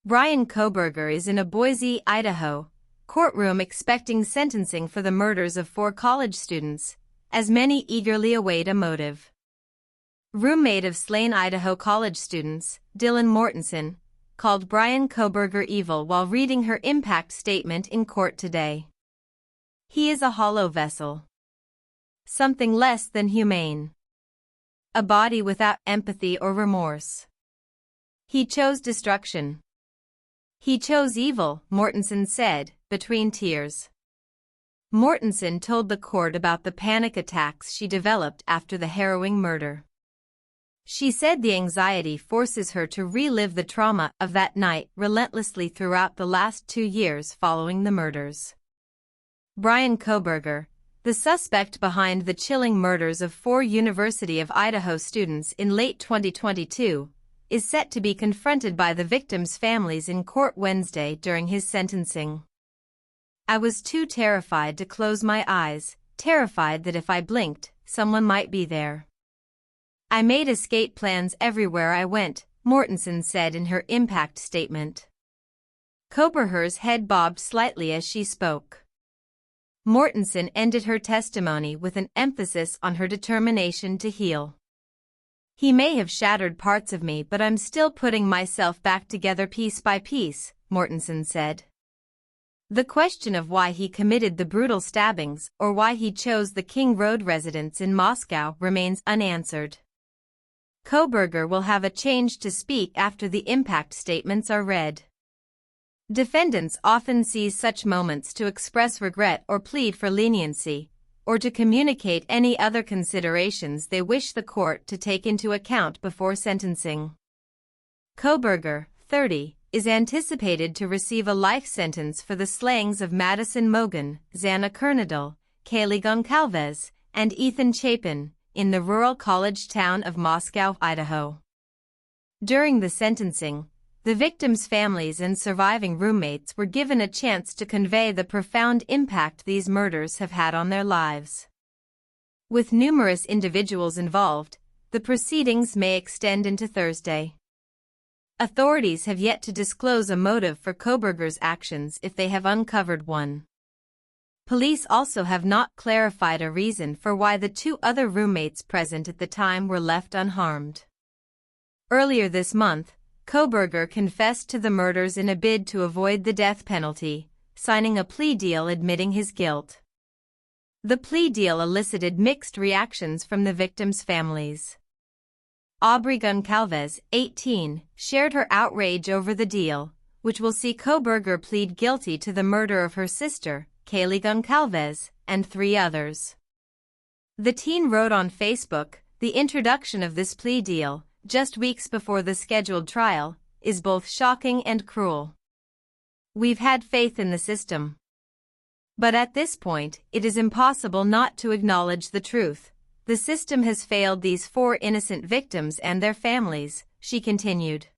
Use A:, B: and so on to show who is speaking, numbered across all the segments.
A: Bryan Kohberger is in a Boise, Idaho, courtroom expecting sentencing for the murders of 4 college students, as many eagerly await a motive. Roommate of slain Idaho college students, Dylan Mortensen, called Bryan Kohberger evil while reading her impact statement in court today. He is a hollow vessel. Something less than humane. A body without empathy or remorse. He chose destruction. He chose evil, Mortensen said, between tears. Mortensen told the court about the panic attacks she developed after the harrowing murder. She said the anxiety forces her to relive the trauma of that night relentlessly throughout the last 2 years following the murders. Bryan Kohberger, the suspect behind the chilling murders of 4 University of Idaho students in late 2022, is set to be confronted by the victims' families in court Wednesday during his sentencing. "I was too terrified to close my eyes, terrified that if I blinked, someone might be there. I made escape plans everywhere I went," Mortensen said in her impact statement. Kohberger's head bobbed slightly as she spoke. Mortensen ended her testimony with an emphasis on her determination to heal. "He may have shattered parts of me, but I'm still putting myself back together piece by piece," Mortensen said. The question of why he committed the brutal stabbings or why he chose the King Road residence in Moscow remains unanswered. Kohberger will have a chance to speak after the impact statements are read. Defendants often seize such moments to express regret or plead for leniency, or to communicate any other considerations they wish the court to take into account before sentencing. Kohberger, 30, is anticipated to receive a life sentence for the slayings of Madison Mogen, Xana Kernodle, Kaylee Goncalves, and Ethan Chapin, in the rural college town of Moscow, Idaho. During the sentencing, the victims' families and surviving roommates were given a chance to convey the profound impact these murders have had on their lives. With numerous individuals involved, the proceedings may extend into Thursday. Authorities have yet to disclose a motive for Kohberger's actions if they have uncovered one. Police also have not clarified a reason for why the 2 other roommates present at the time were left unharmed. Earlier this month, Kohberger confessed to the murders in a bid to avoid the death penalty, signing a plea deal admitting his guilt. The plea deal elicited mixed reactions from the victims' families. Aubrey Goncalves, 18, shared her outrage over the deal, which will see Kohberger plead guilty to the murder of her sister, Kaylee Goncalves, and 3 others. The teen wrote on Facebook, "The introduction of this plea deal, just weeks before the scheduled trial, is both shocking and cruel. We've had faith in the system. But at this point, it is impossible not to acknowledge the truth. The system has failed these 4 innocent victims and their families," she continued.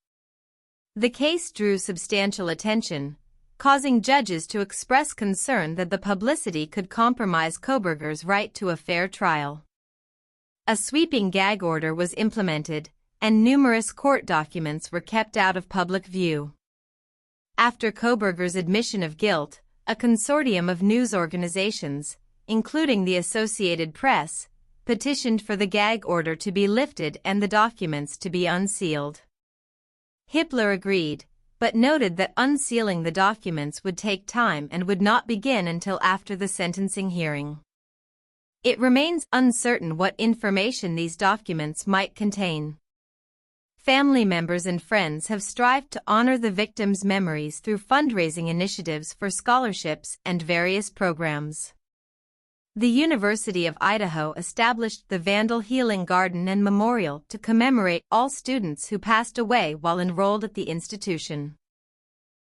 A: The case drew substantial attention, causing judges to express concern that the publicity could compromise Kohberger's right to a fair trial. A sweeping gag order was implemented, and numerous court documents were kept out of public view. After Kohberger's admission of guilt, a consortium of news organizations, including the Associated Press, petitioned for the gag order to be lifted and the documents to be unsealed. Hitler agreed, but noted that unsealing the documents would take time and would not begin until after the sentencing hearing. It remains uncertain what information these documents might contain. Family members and friends have strived to honor the victims' memories through fundraising initiatives for scholarships and various programs. The University of Idaho established the Vandal Healing Garden and Memorial to commemorate all students who passed away while enrolled at the institution.